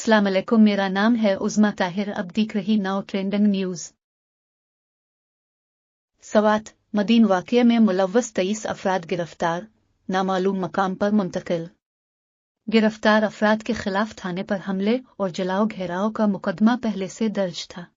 अस्सलाम वालेकुम, मेरा नाम है उज़्मा ताहिर। अब देख रही नाउ ट्रेंडिंग न्यूज़। सवात मदीन वाक़ये में मुलव्वस 23 अफराद गिरफ्तार, नामालूम मकाम पर मुंतकिल। गिरफ्तार अफराद के खिलाफ थाने पर हमले और जलाओ घेराव का मुकदमा पहले से दर्ज था।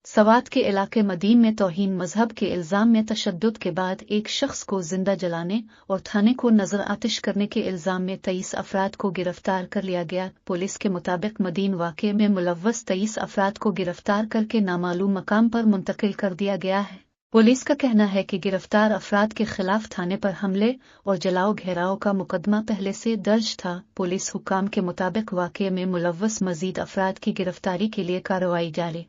सवात के इलाके मदीन में तौहीन मजहब के इल्जाम में तशद्दुद के बाद एक शख्स को जिंदा जलाने और थाने को नजर आतिश करने के इल्जाम में 23 अफराद को गिरफ्तार कर लिया गया। पुलिस के मुताबिक मदीन वाक़ये में मुलव्वस 23 अफराद को गिरफ्तार करके नामालूम मकाम पर मुंतकिल कर दिया गया है। पुलिस का कहना है कि गिरफ्तार अफराद के खिलाफ थाने पर हमले और जलाओ घेराव का मुकदमा पहले से दर्ज था। पुलिस हुक्काम के मुताबिक वाक़ये में मुलव्वस मजीद अफराद की गिरफ्तारी के लिए कार्रवाई जारी।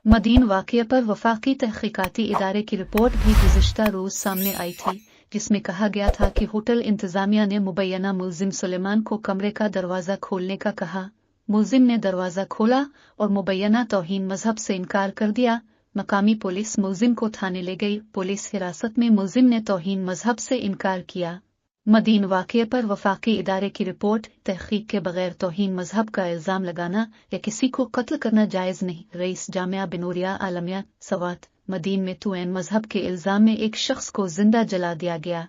मदीन वाक़ये पर वफाकी तहक़ीक़ाती इदारे की रिपोर्ट भी गुज़िश्ता रोज़ सामने आई थी, जिसमें कहा गया था कि होटल इंतज़ामिया ने मुबैना मुलजिम सुलेमान को कमरे का दरवाज़ा खोलने का कहा। मुलजिम ने दरवाज़ा खोला और मुबैना तौहीन मजहब से इनकार कर दिया। मकामी पुलिस मुलजिम को थाने ले गई। पुलिस हिरासत में मुलजिम ने तौहीन मजहब से इनकार किया। मदीन वाक़ये पर वफाकी इदारे की रिपोर्ट, तहक़ीक़ के बगैर तौहीन मजहब का इल्ज़ाम लगाना या किसी को कत्ल करना जायज़ नहीं। रईस जामिया बिनूरिया आलमिया सवात मदीन में तुएन मजहब के इल्ज़ाम में एक शख्स को जिंदा जला दिया गया।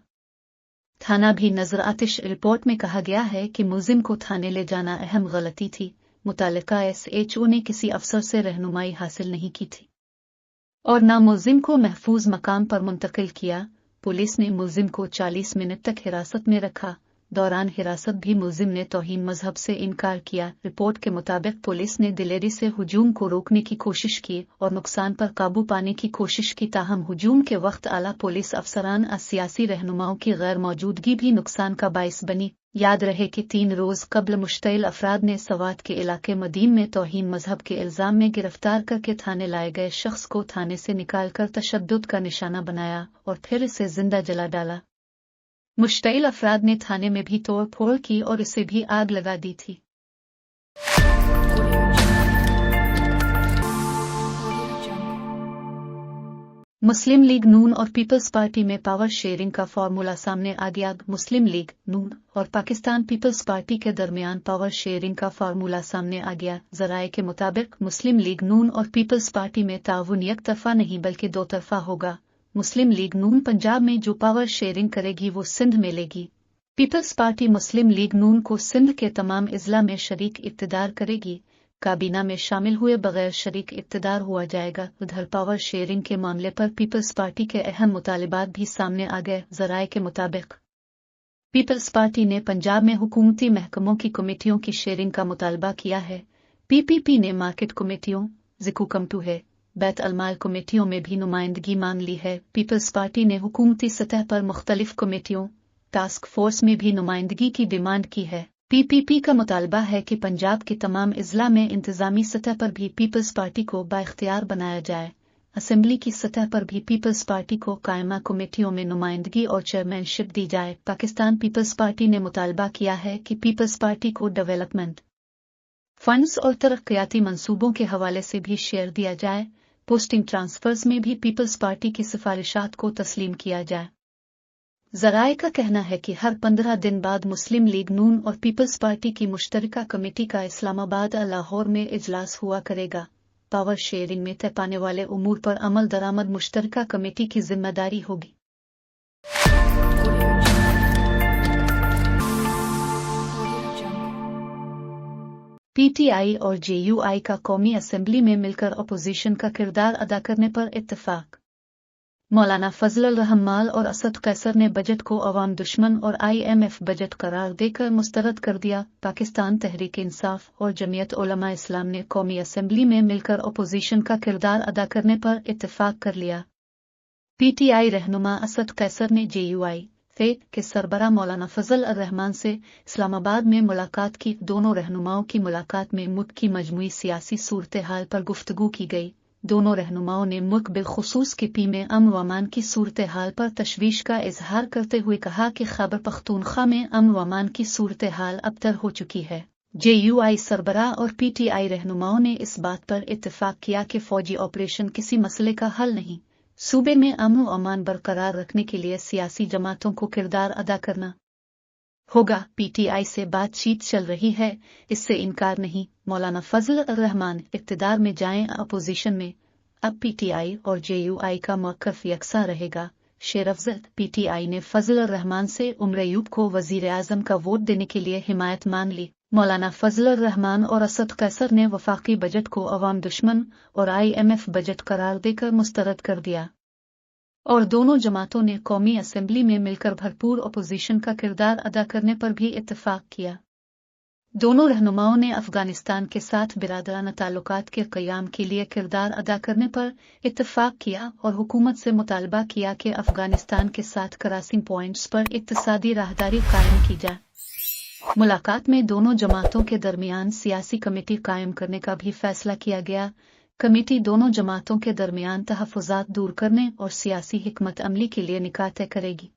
थाना भी नजर आतिश। रिपोर्ट में कहा गया है कि मुलजिम को थाने ले जाना अहम गलती थी। मुतालिका SHO ने किसी अफसर से रहनुमाई हासिल नहीं की थी और न मुलजिम को महफूज मकाम पर मुंतकिल किया। पुलिस ने मुलजिम को 40 मिनट तक हिरासत में रखा। दौरान हिरासत भी मुलजिम ने तौहीन मजहब से इनकार किया। रिपोर्ट के मुताबिक पुलिस ने दिलेरी से हुजूम को रोकने की कोशिश की और नुकसान पर काबू पाने की कोशिश की, ताहम हुजूम के वक्त आला पुलिस अफसरान और सियासी रहनुमाओं की गैर मौजूदगी भी नुकसान का बाइस बनी। याद रहे कि 3 रोज़ कबल मुश्तइल अफराद ने सवात के इलाके मदीन में तौहीन मजहब के इल्ज़ाम में गिरफ्तार करके थाने लाए गए शख्स को थाने से निकाल कर तशद्दुद का निशाना बनाया और फिर इसे जिंदा जला डाला। मुश्तइल अफराद ने थाने में भी तोड़ फोड़ की और इसे भी आग लगा दी थी। मुस्लिम लीग नून और पीपल्स पार्टी में पावर शेयरिंग का फॉर्मूला सामने आ गया। मुस्लिम लीग नून और पाकिस्तान पीपल्स पार्टी के दरमियान पावर शेयरिंग का फॉर्मूला सामने आ गया। ज़राए के मुताबिक मुस्लिम लीग नून और पीपल्स पार्टी में ताउन एक तरफा नहीं बल्कि 2 तरफा होगा। मुस्लिम लीग नून पंजाब में जो पावर शेयरिंग करेगी वो सिंध में लेगी। पीपल्स पार्टी मुस्लिम लीग नून को सिंध के तमाम अजला में शरीक इक़्तिदार करेगी। काबीना में शामिल हुए बगैर शरीक इक़्तिदार हुआ जाएगा। उधर पावर शेयरिंग के मामले पर पीपल्स पार्टी के अहम मुतालिबात भी सामने आ गए। ज़राए के मुताबिक पीपल्स पार्टी ने पंजाब में हुकूमती महकमों की कमेटियों की शेयरिंग का मुतालबा किया है। PPP ने मार्केट कमेटियों, ज़िकुकमटू है, बैत अलमाल कमेटियों में भी नुमाइंदगी मांग ली है। पीपल्स पार्टी ने हुकूमती सतह पर मुख्तलिफ कमेटियों, टास्क फोर्स में भी नुमाइंदगी की डिमांड की है। PPP का मुतालबा है कि पंजाब के तमाम अजला में इंतजामी सतह पर भी पीपल्स पार्टी को बाइख्तियार बनाया जाए। असेंबली की सतह पर भी पीपल्स पार्टी को कायमा कमेटियों में नुमाइंदगी और चेयरमैनशिप दी जाए। पाकिस्तान पीपल्स पार्टी ने मुतालबा किया है कि पीपल्स पार्टी को डेवलपमेंट फंड्स और तरक्याती मंसूबों के हवाले से भी शेयर दिया जाए। पोस्टिंग ट्रांसफर्स में भी पीपल्स पार्टी की सिफारिशात को तस्लीम किया जाए। ज़राए का कहना है कि हर 15 दिन बाद मुस्लिम लीग नून और पीपल्स पार्टी की मुश्तरका कमेटी का इस्लामाबाद और लाहौर में इजलास हुआ करेगा। पावर शेयरिंग में तय पाने वाले उमूर पर अमल दरामद मुश्तरका कमेटी की जिम्मेदारी होगी। PTI और JUI का कौमी असेंबली में मिलकर अपोजिशन का किरदार अदा करने पर इत्तफाक। मौलाना फजल रहमान और असद कैसर ने बजट को अवाम दुश्मन और IMF बजट करार देकर मुस्तरद कर दिया। पाकिस्तान तहरीक इंसाफ और जमीयत उलमा इस्लाम ने कौमी असेंबली में मिलकर अपोजिशन का किरदार अदा करने पर इत्तफाक कर लिया। PTI रहनुमा असद कैसर ने JUI के सरबरा मौलाना फजल रहमान से इस्लामाबाद में मुलाकात की। दोनों रहनुमाओं की मुलाकात में मुल्क की मजमूई सियासी सूरत हाल पर गुफ्तगू की गई। दोनों रहनुमाओं ने मुल्क बिलखुसूस KP में अमन व अमान की सूरत हाल पर तशवीश का इजहार करते हुए कहा कि खैबर पख्तूनख्वा में अमन व अमान की सूरत हाल अबतर हो चुकी है। JUI सरबराह और PTI रहनुमाओं ने इस बात पर इत्तफाक किया कि फौजी ऑपरेशन किसी मसले का हल नहीं, सूबे में अमन व अमान बरकरार रखने के लिए सियासी जमातों को किरदार अदा करना होगा। पीटीआई से बातचीत चल रही है, इससे इनकार नहीं। मौलाना फजल रहमान इक़्तिदार में जाएं अपोजिशन में, अब पीटीआई और जेयूआई का मौक़िफ़ यकसा रहेगा। शेर अफजल। पीटीआई ने फजल रहमान से उमर अयूब को वज़ीर आज़म का वोट देने के लिए हिमायत मान ली। मौलाना फजल रहमान और असद कैसर ने वफाकी बजट को अवाम दुश्मन और IMF बजट करार देकर मुस्तरद कर दिया और दोनों जमातों ने कौमी असेंबली में मिलकर भरपूर अपोजिशन का किरदार अदा करने पर भी इत्तेफाक किया। दोनों रहनुमाओं ने अफगानिस्तान के साथ बिरादराना ताल्लुकात के क़याम के लिए किरदार अदा करने पर इत्तेफाक किया और हुकूमत से मुतालबा किया कि अफगानिस्तान के साथ क्रॉसिंग पॉइंट्स पर इक़्तिसादी राहदारी कायम की जाए। मुलाकात में दोनों जमातों के दरमियान सियासी कमेटी कायम करने का भी फैसला किया गया। कमेटी दोनों जमातों के दरमियान तहफ़्फ़ुज़ात दूर करने और सियासी हिकमत अमली के लिए निकाह तय करेगी।